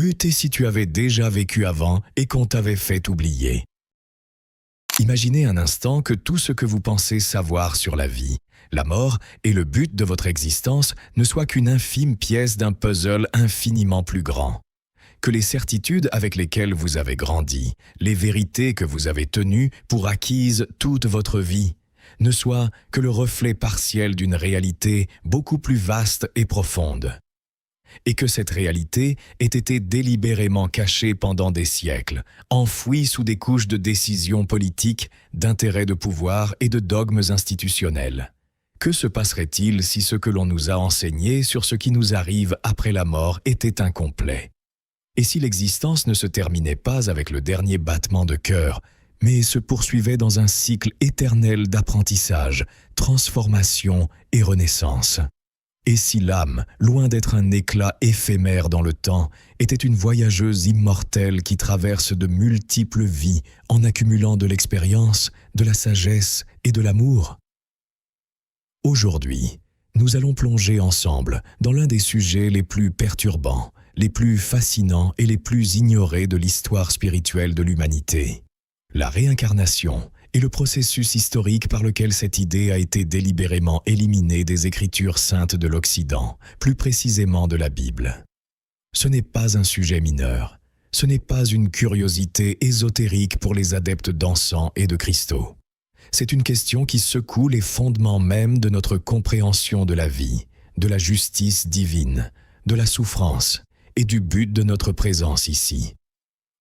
et si tu avais déjà vécu avant et qu'on t'avait fait oublier. Imaginez un instant que tout ce que vous pensez savoir sur la vie, la mort et le but de votre existence ne soit qu'une infime pièce d'un puzzle infiniment plus grand. Que les certitudes avec lesquelles vous avez grandi, les vérités que vous avez tenues pour acquises toute votre vie, ne soient que le reflet partiel d'une réalité beaucoup plus vaste et profonde. Et que cette réalité ait été délibérément cachée pendant des siècles, enfouie sous des couches de décisions politiques, d'intérêts de pouvoir et de dogmes institutionnels. Que se passerait-il si ce que l'on nous a enseigné sur ce qui nous arrive après la mort était incomplet? Et si l'existence ne se terminait pas avec le dernier battement de cœur, mais se poursuivait dans un cycle éternel d'apprentissage, transformation et renaissance? Et si l'âme, loin d'être un éclat éphémère dans le temps, était une voyageuse immortelle qui traverse de multiples vies en accumulant de l'expérience, de la sagesse et de l'amour? Aujourd'hui, nous allons plonger ensemble dans l'un des sujets les plus perturbants, les plus fascinants et les plus ignorés de l'histoire spirituelle de l'humanité. La réincarnation est le processus historique par lequel cette idée a été délibérément éliminée des Écritures saintes de l'Occident, plus précisément de la Bible. Ce n'est pas un sujet mineur, ce n'est pas une curiosité ésotérique pour les adeptes d'encens et de cristaux. C'est une question qui secoue les fondements mêmes de notre compréhension de la vie, de la justice divine, de la souffrance et du but de notre présence ici.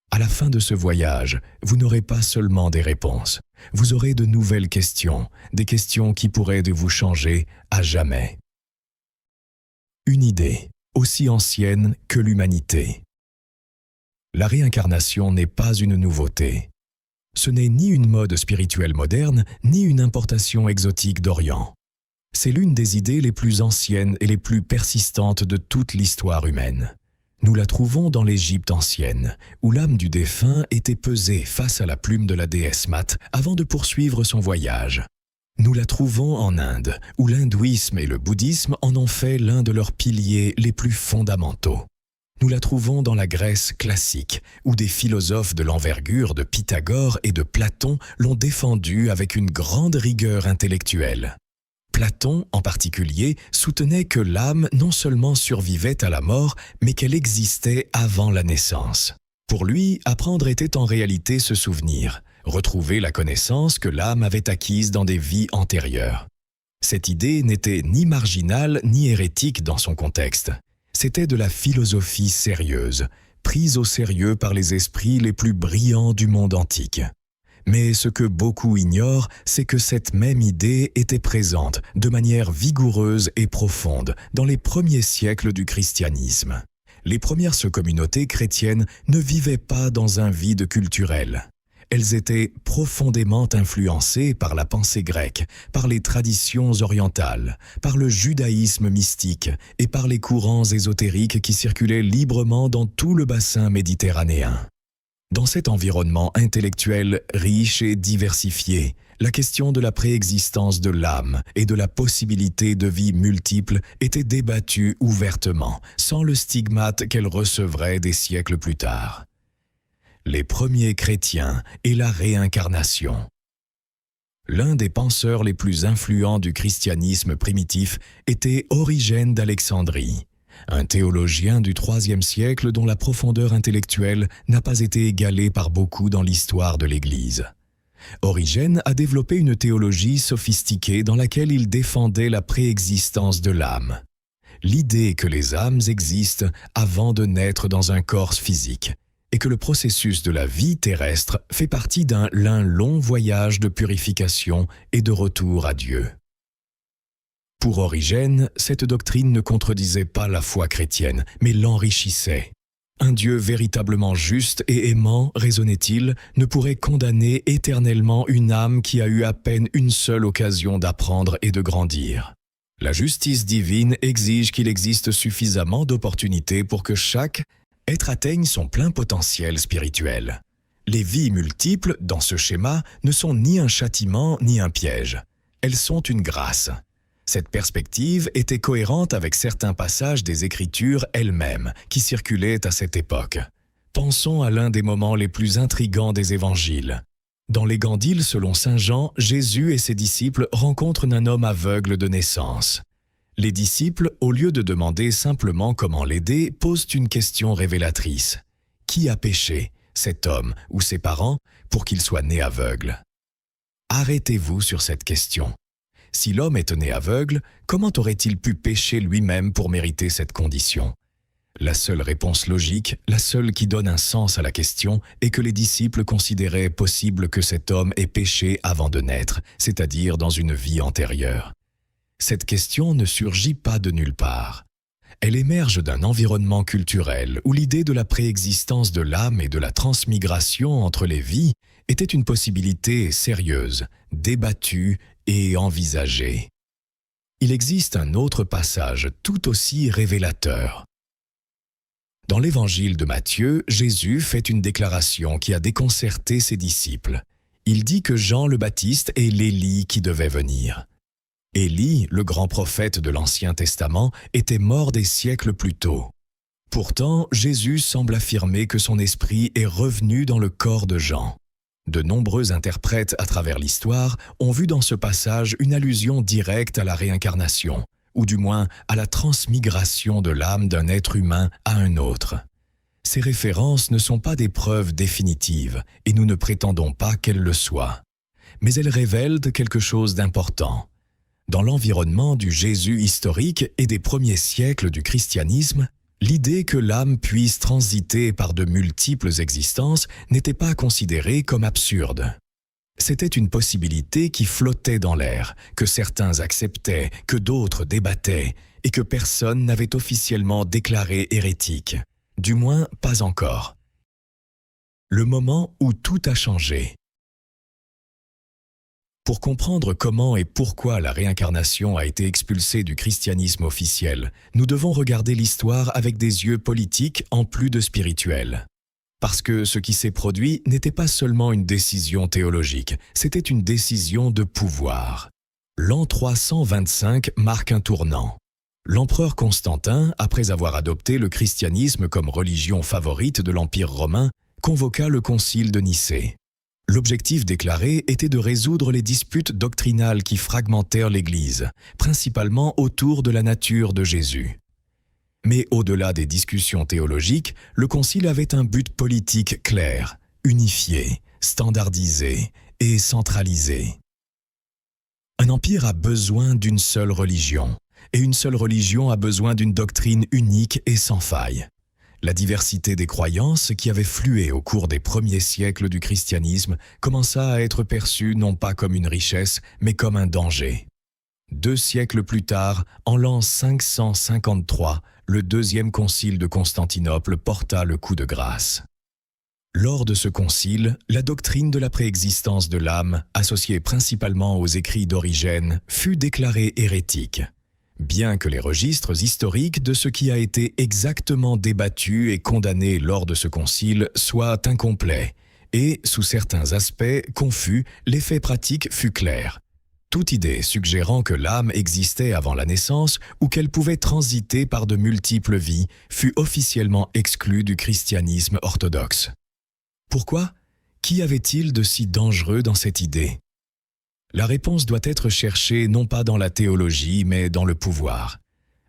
À la fin de ce voyage, vous n'aurez pas seulement des réponses, vous aurez de nouvelles questions, des questions qui pourraient vous changer à jamais. Une idée, aussi ancienne que l'humanité. La réincarnation n'est pas une nouveauté. Ce n'est ni une mode spirituelle moderne, ni une importation exotique d'Orient. C'est l'une des idées les plus anciennes et les plus persistantes de toute l'histoire humaine. Nous la trouvons dans l'Égypte ancienne, où l'âme du défunt était pesée face à la plume de la déesse Mat avant de poursuivre son voyage. Nous la trouvons en Inde, où l'hindouisme et le bouddhisme en ont fait l'un de leurs piliers les plus fondamentaux. Nous la trouvons dans la Grèce classique, où des philosophes de l'envergure de Pythagore et de Platon l'ont défendue avec une grande rigueur intellectuelle. Platon, en particulier, soutenait que l'âme non seulement survivait à la mort, mais qu'elle existait avant la naissance. Pour lui, apprendre était en réalité se souvenir, retrouver la connaissance que l'âme avait acquise dans des vies antérieures. Cette idée n'était ni marginale ni hérétique dans son contexte. C'était de la philosophie sérieuse, prise au sérieux par les esprits les plus brillants du monde antique. Mais ce que beaucoup ignorent, c'est que cette même idée était présente de manière vigoureuse et profonde dans les premiers siècles du christianisme. Les premières communautés chrétiennes ne vivaient pas dans un vide culturel. Elles étaient profondément influencées par la pensée grecque, par les traditions orientales, par le judaïsme mystique et par les courants ésotériques qui circulaient librement dans tout le bassin méditerranéen. Dans cet environnement intellectuel riche et diversifié, la question de la préexistence de l'âme et de la possibilité de vie multiple était débattue ouvertement, sans le stigmate qu'elle recevrait des siècles plus tard. Les premiers chrétiens et la réincarnation. L'un des penseurs les plus influents du christianisme primitif était Origène d'Alexandrie, un théologien du IIIe siècle dont la profondeur intellectuelle n'a pas été égalée par beaucoup dans l'histoire de l'Église. Origène a développé une théologie sophistiquée dans laquelle il défendait la préexistence de l'âme. L'idée que les âmes existent avant de naître dans un corps physique et que le processus de la vie terrestre fait partie d'un long voyage de purification et de retour à Dieu. Pour Origène, cette doctrine ne contredisait pas la foi chrétienne, mais l'enrichissait. Un Dieu véritablement juste et aimant, raisonnait-il, ne pourrait condamner éternellement une âme qui a eu à peine une seule occasion d'apprendre et de grandir. La justice divine exige qu'il existe suffisamment d'opportunités pour que chaque être atteigne son plein potentiel spirituel. Les vies multiples, dans ce schéma, ne sont ni un châtiment ni un piège. Elles sont une grâce. Cette perspective était cohérente avec certains passages des Écritures elles-mêmes qui circulaient à cette époque. Pensons à l'un des moments les plus intrigants des Évangiles. Dans l'Évangile selon saint Jean, Jésus et ses disciples rencontrent un homme aveugle de naissance. Les disciples, au lieu de demander simplement comment l'aider, posent une question révélatrice. Qui a péché, cet homme ou ses parents, pour qu'il soit né aveugle? Arrêtez-vous sur cette question. Si l'homme est né aveugle, comment aurait-il pu pécher lui-même pour mériter cette condition? La seule réponse logique, la seule qui donne un sens à la question, est que les disciples considéraient possible que cet homme ait péché avant de naître, c'est-à-dire dans une vie antérieure. Cette question ne surgit pas de nulle part. Elle émerge d'un environnement culturel où l'idée de la préexistence de l'âme et de la transmigration entre les vies était une possibilité sérieuse, débattue et envisagée. Il existe un autre passage tout aussi révélateur. Dans l'Évangile de Matthieu, Jésus fait une déclaration qui a déconcerté ses disciples. Il dit que Jean le Baptiste est l'Élie qui devait venir. Élie, le grand prophète de l'Ancien Testament, était mort des siècles plus tôt. Pourtant, Jésus semble affirmer que son esprit est revenu dans le corps de Jean. De nombreux interprètes à travers l'histoire ont vu dans ce passage une allusion directe à la réincarnation, ou du moins à la transmigration de l'âme d'un être humain à un autre. Ces références ne sont pas des preuves définitives, et nous ne prétendons pas qu'elles le soient. Mais elles révèlent quelque chose d'important. Dans l'environnement du Jésus historique et des premiers siècles du christianisme, l'idée que l'âme puisse transiter par de multiples existences n'était pas considérée comme absurde. C'était une possibilité qui flottait dans l'air, que certains acceptaient, que d'autres débattaient, et que personne n'avait officiellement déclaré hérétique. Du moins, pas encore. Le moment où tout a changé. Pour comprendre comment et pourquoi la réincarnation a été expulsée du christianisme officiel, nous devons regarder l'histoire avec des yeux politiques en plus de spirituels. Parce que ce qui s'est produit n'était pas seulement une décision théologique, c'était une décision de pouvoir. L'an 325 marque un tournant. L'empereur Constantin, après avoir adopté le christianisme comme religion favorite de l'Empire romain, convoqua le concile de Nicée. L'objectif déclaré était de résoudre les disputes doctrinales qui fragmentèrent l'Église, principalement autour de la nature de Jésus. Mais au-delà des discussions théologiques, le concile avait un but politique clair, unifié, standardisé et centralisé. Un empire a besoin d'une seule religion, et une seule religion a besoin d'une doctrine unique et sans faille. La diversité des croyances qui avait flué au cours des premiers siècles du christianisme commença à être perçue non pas comme une richesse, mais comme un danger. 2 siècles plus tard, en l'an 553, le deuxième concile de Constantinople porta le coup de grâce. Lors de ce concile, la doctrine de la préexistence de l'âme, associée principalement aux écrits d'Origène, fut déclarée hérétique. Bien que les registres historiques de ce qui a été exactement débattu et condamné lors de ce concile soient incomplets et, sous certains aspects confus, l'effet pratique fut clair. Toute idée suggérant que l'âme existait avant la naissance ou qu'elle pouvait transiter par de multiples vies fut officiellement exclue du christianisme orthodoxe. Pourquoi? Qu'y avait-il de si dangereux dans cette idée? La réponse doit être cherchée non pas dans la théologie, mais dans le pouvoir.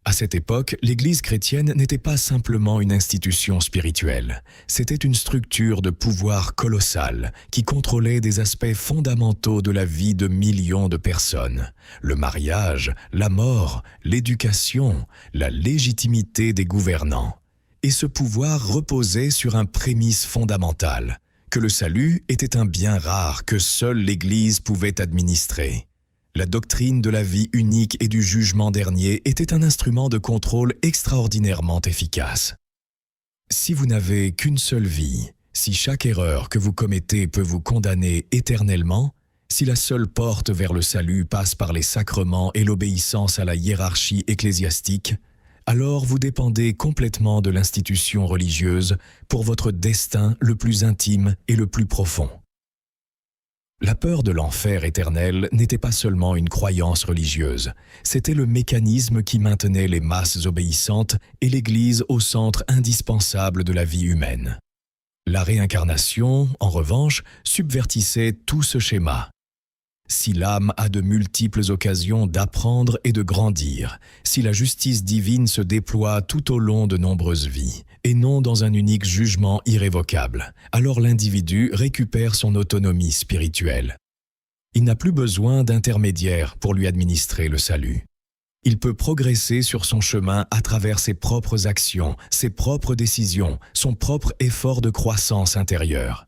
À cette époque, l'Église chrétienne n'était pas simplement une institution spirituelle. C'était une structure de pouvoir colossale qui contrôlait des aspects fondamentaux de la vie de millions de personnes. Le mariage, la mort, l'éducation, la légitimité des gouvernants. Et ce pouvoir reposait sur un prémisse fondamental, que le salut était un bien rare que seule l'Église pouvait administrer. La doctrine de la vie unique et du jugement dernier était un instrument de contrôle extraordinairement efficace. Si vous n'avez qu'une seule vie, si chaque erreur que vous commettez peut vous condamner éternellement, si la seule porte vers le salut passe par les sacrements et l'obéissance à la hiérarchie ecclésiastique, alors vous dépendez complètement de l'institution religieuse pour votre destin le plus intime et le plus profond. La peur de l'enfer éternel n'était pas seulement une croyance religieuse, c'était le mécanisme qui maintenait les masses obéissantes et l'Église au centre indispensable de la vie humaine. La réincarnation, en revanche, subvertissait tout ce schéma. Si l'âme a de multiples occasions d'apprendre et de grandir, si la justice divine se déploie tout au long de nombreuses vies, et non dans un unique jugement irrévocable, alors l'individu récupère son autonomie spirituelle. Il n'a plus besoin d'intermédiaire pour lui administrer le salut. Il peut progresser sur son chemin à travers ses propres actions, ses propres décisions, son propre effort de croissance intérieure.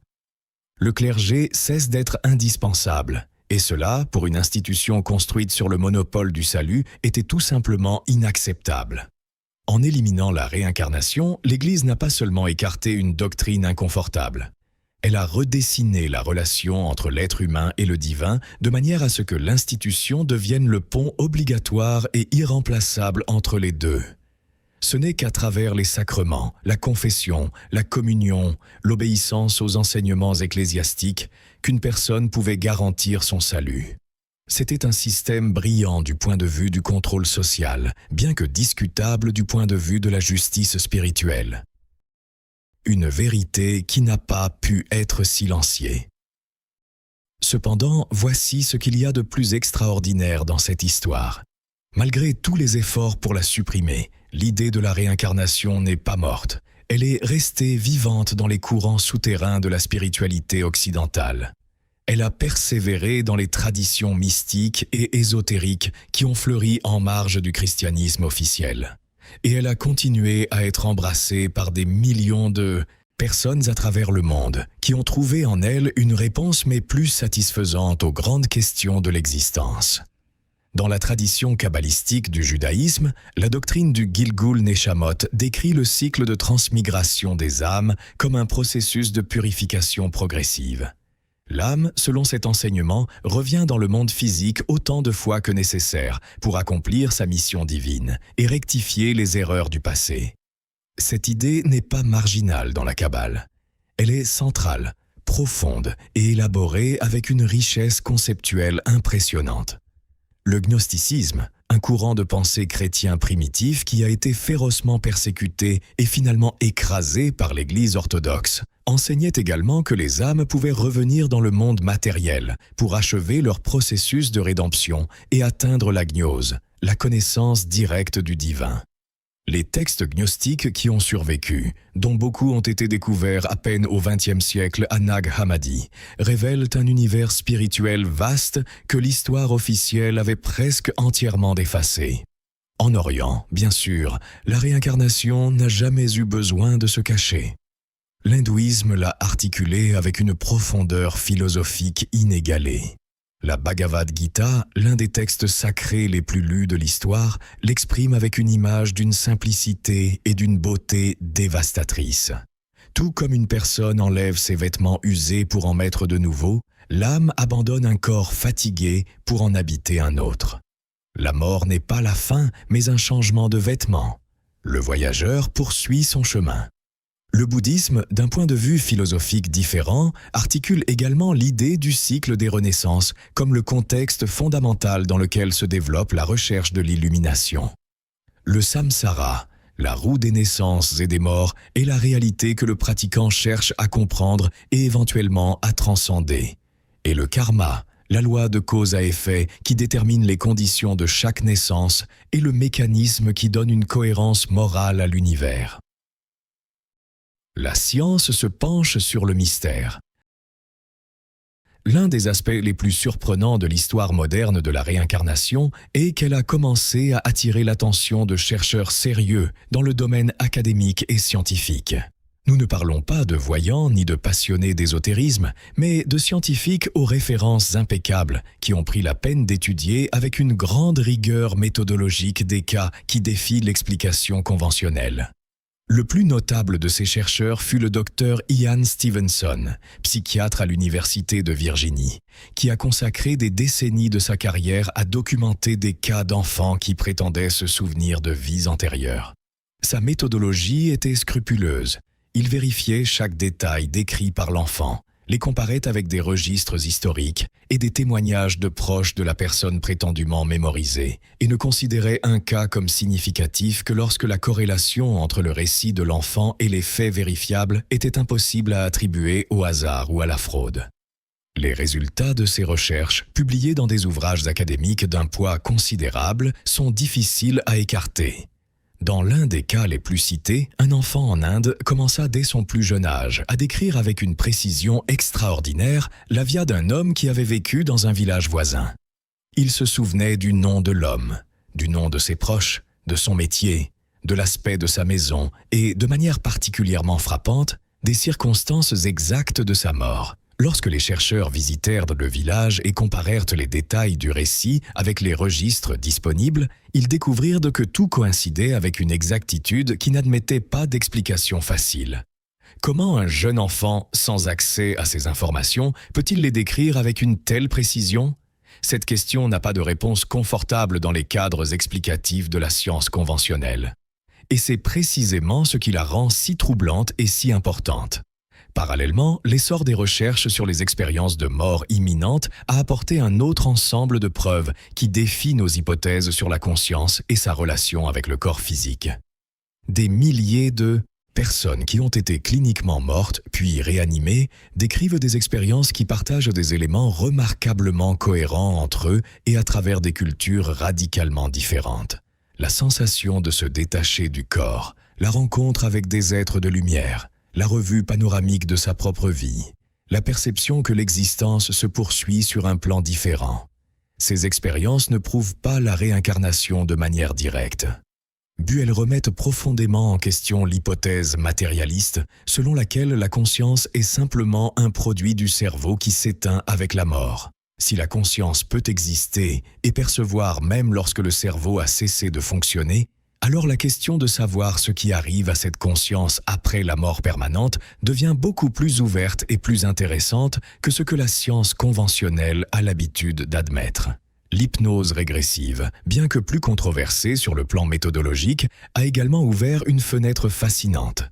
Le clergé cesse d'être indispensable. Et cela, pour une institution construite sur le monopole du salut, était tout simplement inacceptable. En éliminant la réincarnation, l'Église n'a pas seulement écarté une doctrine inconfortable. Elle a redessiné la relation entre l'être humain et le divin de manière à ce que l'institution devienne le pont obligatoire et irremplaçable entre les deux. Ce n'est qu'à travers les sacrements, la confession, la communion, l'obéissance aux enseignements ecclésiastiques qu'une personne pouvait garantir son salut. C'était un système brillant du point de vue du contrôle social, bien que discutable du point de vue de la justice spirituelle. Une vérité qui n'a pas pu être silenciée. Cependant, voici ce qu'il y a de plus extraordinaire dans cette histoire. Malgré tous les efforts pour la supprimer, l'idée de la réincarnation n'est pas morte. Elle est restée vivante dans les courants souterrains de la spiritualité occidentale. Elle a persévéré dans les traditions mystiques et ésotériques qui ont fleuri en marge du christianisme officiel. Et elle a continué à être embrassée par des millions de personnes à travers le monde qui ont trouvé en elle une réponse mais plus satisfaisante aux grandes questions de l'existence. Dans la tradition kabbalistique du judaïsme, la doctrine du Gilgul Neshamot décrit le cycle de transmigration des âmes comme un processus de purification progressive. L'âme, selon cet enseignement, revient dans le monde physique autant de fois que nécessaire pour accomplir sa mission divine et rectifier les erreurs du passé. Cette idée n'est pas marginale dans la Kabbale. Elle est centrale, profonde et élaborée avec une richesse conceptuelle impressionnante. Le gnosticisme, un courant de pensée chrétien primitif qui a été férocement persécuté et finalement écrasé par l'Église orthodoxe, enseignait également que les âmes pouvaient revenir dans le monde matériel pour achever leur processus de rédemption et atteindre la gnose, la connaissance directe du divin. Les textes gnostiques qui ont survécu, dont beaucoup ont été découverts à peine au XXe siècle à Nag Hammadi, révèlent un univers spirituel vaste que l'histoire officielle avait presque entièrement effacé. En Orient, bien sûr, la réincarnation n'a jamais eu besoin de se cacher. L'hindouisme l'a articulée avec une profondeur philosophique inégalée. La Bhagavad Gita, l'un des textes sacrés les plus lus de l'histoire, l'exprime avec une image d'une simplicité et d'une beauté dévastatrice. Tout comme une personne enlève ses vêtements usés pour en mettre de nouveaux, l'âme abandonne un corps fatigué pour en habiter un autre. La mort n'est pas la fin, mais un changement de vêtements. Le voyageur poursuit son chemin. Le bouddhisme, d'un point de vue philosophique différent, articule également l'idée du cycle des renaissances comme le contexte fondamental dans lequel se développe la recherche de l'illumination. Le samsara, la roue des naissances et des morts, est la réalité que le pratiquant cherche à comprendre et éventuellement à transcender. Et le karma, la loi de cause à effet qui détermine les conditions de chaque naissance, est le mécanisme qui donne une cohérence morale à l'univers. La science se penche sur le mystère. L'un des aspects les plus surprenants de l'histoire moderne de la réincarnation est qu'elle a commencé à attirer l'attention de chercheurs sérieux dans le domaine académique et scientifique. Nous ne parlons pas de voyants ni de passionnés d'ésotérisme, mais de scientifiques aux références impeccables qui ont pris la peine d'étudier avec une grande rigueur méthodologique des cas qui défient l'explication conventionnelle. Le plus notable de ces chercheurs fut le docteur Ian Stevenson, psychiatre à l'Université de Virginie, qui a consacré des décennies de sa carrière à documenter des cas d'enfants qui prétendaient se souvenir de vies antérieures. Sa méthodologie était scrupuleuse. Il vérifiait chaque détail décrit par l'enfant, les comparait avec des registres historiques et des témoignages de proches de la personne prétendument mémorisée, et ne considérait un cas comme significatif que lorsque la corrélation entre le récit de l'enfant et les faits vérifiables était impossible à attribuer au hasard ou à la fraude. Les résultats de ces recherches, publiés dans des ouvrages académiques d'un poids considérable, sont difficiles à écarter. Dans l'un des cas les plus cités, un enfant en Inde commença dès son plus jeune âge à décrire avec une précision extraordinaire la vie d'un homme qui avait vécu dans un village voisin. Il se souvenait du nom de l'homme, du nom de ses proches, de son métier, de l'aspect de sa maison et, de manière particulièrement frappante, des circonstances exactes de sa mort. Lorsque les chercheurs visitèrent le village et comparèrent les détails du récit avec les registres disponibles, ils découvrirent que tout coïncidait avec une exactitude qui n'admettait pas d'explication facile. Comment un jeune enfant, sans accès à ces informations, peut-il les décrire avec une telle précision ? Cette question n'a pas de réponse confortable dans les cadres explicatifs de la science conventionnelle. Et c'est précisément ce qui la rend si troublante et si importante. Parallèlement, l'essor des recherches sur les expériences de mort imminente a apporté un autre ensemble de preuves qui défient nos hypothèses sur la conscience et sa relation avec le corps physique. Des milliers de personnes qui ont été cliniquement mortes puis réanimées décrivent des expériences qui partagent des éléments remarquablement cohérents entre eux et à travers des cultures radicalement différentes. La sensation de se détacher du corps, la rencontre avec des êtres de lumière, la revue panoramique de sa propre vie, la perception que l'existence se poursuit sur un plan différent. Ces expériences ne prouvent pas la réincarnation de manière directe. Elles remettent profondément en question l'hypothèse matérialiste selon laquelle la conscience est simplement un produit du cerveau qui s'éteint avec la mort. Si la conscience peut exister et percevoir même lorsque le cerveau a cessé de fonctionner, alors la question de savoir ce qui arrive à cette conscience après la mort permanente devient beaucoup plus ouverte et plus intéressante que ce que la science conventionnelle a l'habitude d'admettre. L'hypnose régressive, bien que plus controversée sur le plan méthodologique, a également ouvert une fenêtre fascinante.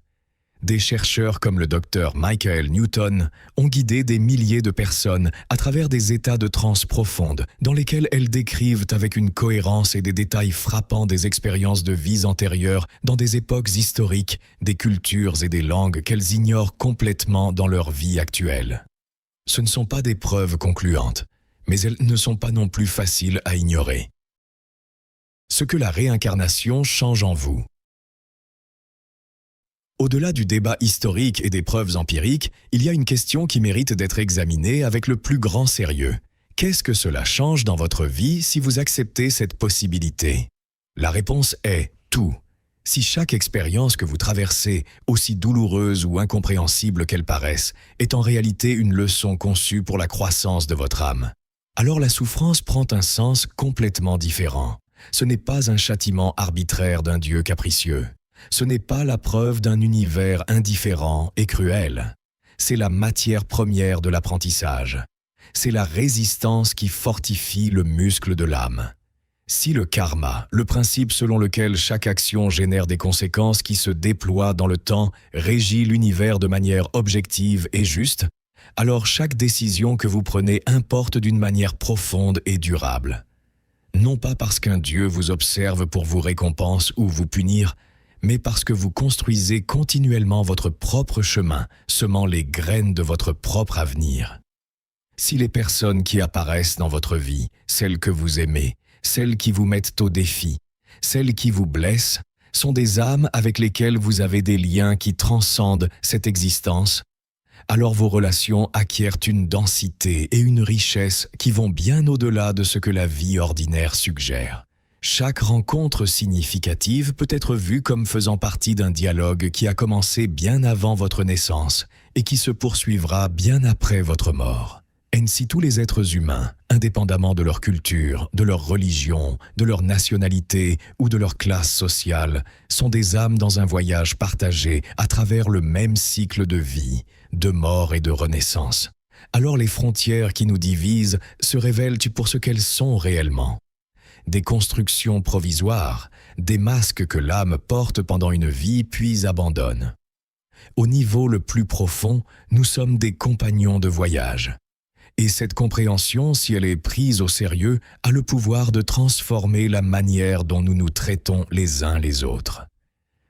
Des chercheurs comme le Dr Michael Newton ont guidé des milliers de personnes à travers des états de transe profonde dans lesquels elles décrivent avec une cohérence et des détails frappants des expériences de vies antérieures dans des époques historiques, des cultures et des langues qu'elles ignorent complètement dans leur vie actuelle. Ce ne sont pas des preuves concluantes, mais elles ne sont pas non plus faciles à ignorer. Ce que la réincarnation change en vous. Au-delà du débat historique et des preuves empiriques, il y a une question qui mérite d'être examinée avec le plus grand sérieux. Qu'est-ce que cela change dans votre vie si vous acceptez cette possibilité? La réponse est tout. Si chaque expérience que vous traversez, aussi douloureuse ou incompréhensible qu'elle paraisse, est en réalité une leçon conçue pour la croissance de votre âme, alors la souffrance prend un sens complètement différent. Ce n'est pas un châtiment arbitraire d'un Dieu capricieux. Ce n'est pas la preuve d'un univers indifférent et cruel. C'est la matière première de l'apprentissage. C'est la résistance qui fortifie le muscle de l'âme. Si le karma, le principe selon lequel chaque action génère des conséquences qui se déploient dans le temps, régit l'univers de manière objective et juste, alors chaque décision que vous prenez importe d'une manière profonde et durable. Non pas parce qu'un Dieu vous observe pour vous récompenser ou vous punir, mais parce que vous construisez continuellement votre propre chemin, semant les graines de votre propre avenir. Si les personnes qui apparaissent dans votre vie, celles que vous aimez, celles qui vous mettent au défi, celles qui vous blessent, sont des âmes avec lesquelles vous avez des liens qui transcendent cette existence, alors vos relations acquièrent une densité et une richesse qui vont bien au-delà de ce que la vie ordinaire suggère. Chaque rencontre significative peut être vue comme faisant partie d'un dialogue qui a commencé bien avant votre naissance et qui se poursuivra bien après votre mort. Ainsi, tous les êtres humains, indépendamment de leur culture, de leur religion, de leur nationalité ou de leur classe sociale, sont des âmes dans un voyage partagé à travers le même cycle de vie, de mort et de renaissance. Alors les frontières qui nous divisent se révèlent pour ce qu'elles sont réellement. Des constructions provisoires, des masques que l'âme porte pendant une vie puis abandonne. Au niveau le plus profond, nous sommes des compagnons de voyage. Et cette compréhension, si elle est prise au sérieux, a le pouvoir de transformer la manière dont nous nous traitons les uns les autres.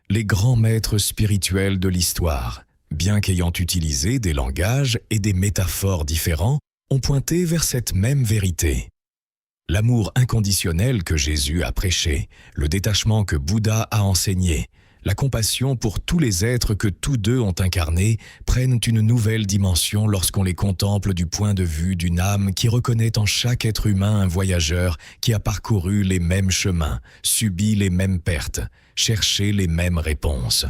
Les grands maîtres spirituels de l'histoire, bien qu'ayant utilisé des langages et des métaphores différents, ont pointé vers cette même vérité. L'amour inconditionnel que Jésus a prêché, le détachement que Bouddha a enseigné, la compassion pour tous les êtres que tous deux ont incarnés prennent une nouvelle dimension lorsqu'on les contemple du point de vue d'une âme qui reconnaît en chaque être humain un voyageur qui a parcouru les mêmes chemins, subi les mêmes pertes, cherché les mêmes réponses.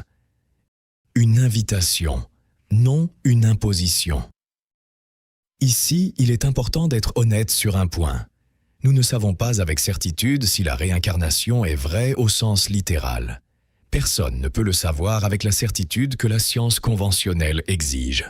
Une invitation, non une imposition. Ici, il est important d'être honnête sur un point. Nous ne savons pas avec certitude si la réincarnation est vraie au sens littéral. Personne ne peut le savoir avec la certitude que la science conventionnelle exige.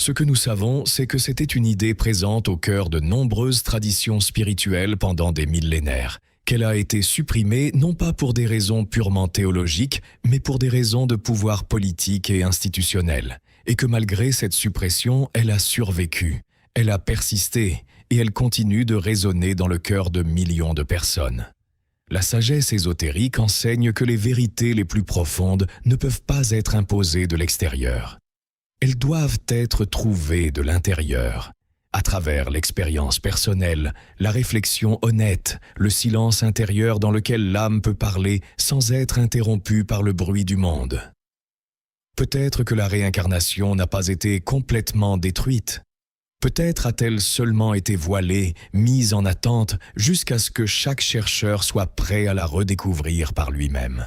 Ce que nous savons, c'est que c'était une idée présente au cœur de nombreuses traditions spirituelles pendant des millénaires, qu'elle a été supprimée non pas pour des raisons purement théologiques, mais pour des raisons de pouvoir politique et institutionnel, et que malgré cette suppression, elle a survécu, elle a persisté, et elle continue de résonner dans le cœur de millions de personnes. La sagesse ésotérique enseigne que les vérités les plus profondes ne peuvent pas être imposées de l'extérieur. Elles doivent être trouvées de l'intérieur, à travers l'expérience personnelle, la réflexion honnête, le silence intérieur dans lequel l'âme peut parler sans être interrompue par le bruit du monde. Peut-être que la réincarnation n'a pas été complètement détruite. Peut-être a-t-elle seulement été voilée, mise en attente, jusqu'à ce que chaque chercheur soit prêt à la redécouvrir par lui-même.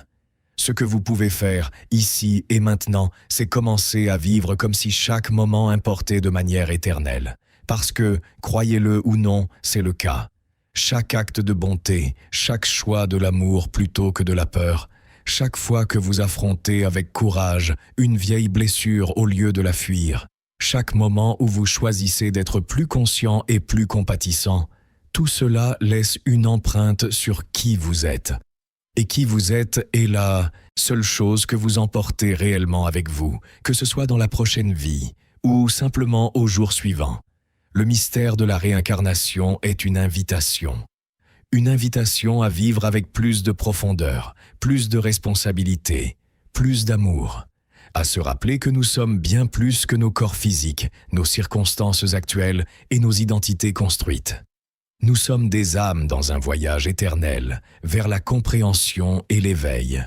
Ce que vous pouvez faire, ici et maintenant, c'est commencer à vivre comme si chaque moment importait de manière éternelle. Parce que, croyez-le ou non, c'est le cas. Chaque acte de bonté, chaque choix de l'amour plutôt que de la peur, chaque fois que vous affrontez avec courage une vieille blessure au lieu de la fuir, chaque moment où vous choisissez d'être plus conscient et plus compatissant, tout cela laisse une empreinte sur qui vous êtes. Et qui vous êtes est la seule chose que vous emportez réellement avec vous, que ce soit dans la prochaine vie ou simplement au jour suivant. Le mystère de la réincarnation est une invitation. Une invitation à vivre avec plus de profondeur, plus de responsabilité, plus d'amour. À se rappeler que nous sommes bien plus que nos corps physiques, nos circonstances actuelles et nos identités construites. Nous sommes des âmes dans un voyage éternel vers la compréhension et l'éveil.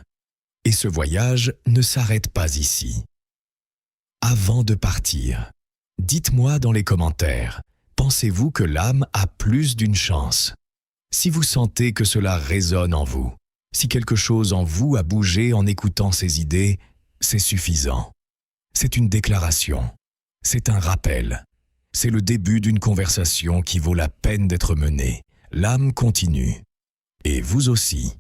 Et ce voyage ne s'arrête pas ici. Avant de partir, dites-moi dans les commentaires, pensez-vous que l'âme a plus d'une chance? Si vous sentez que cela résonne en vous, si quelque chose en vous a bougé en écoutant ces idées, c'est suffisant. C'est une déclaration. C'est un rappel. C'est le début d'une conversation qui vaut la peine d'être menée. L'âme continue. Et vous aussi.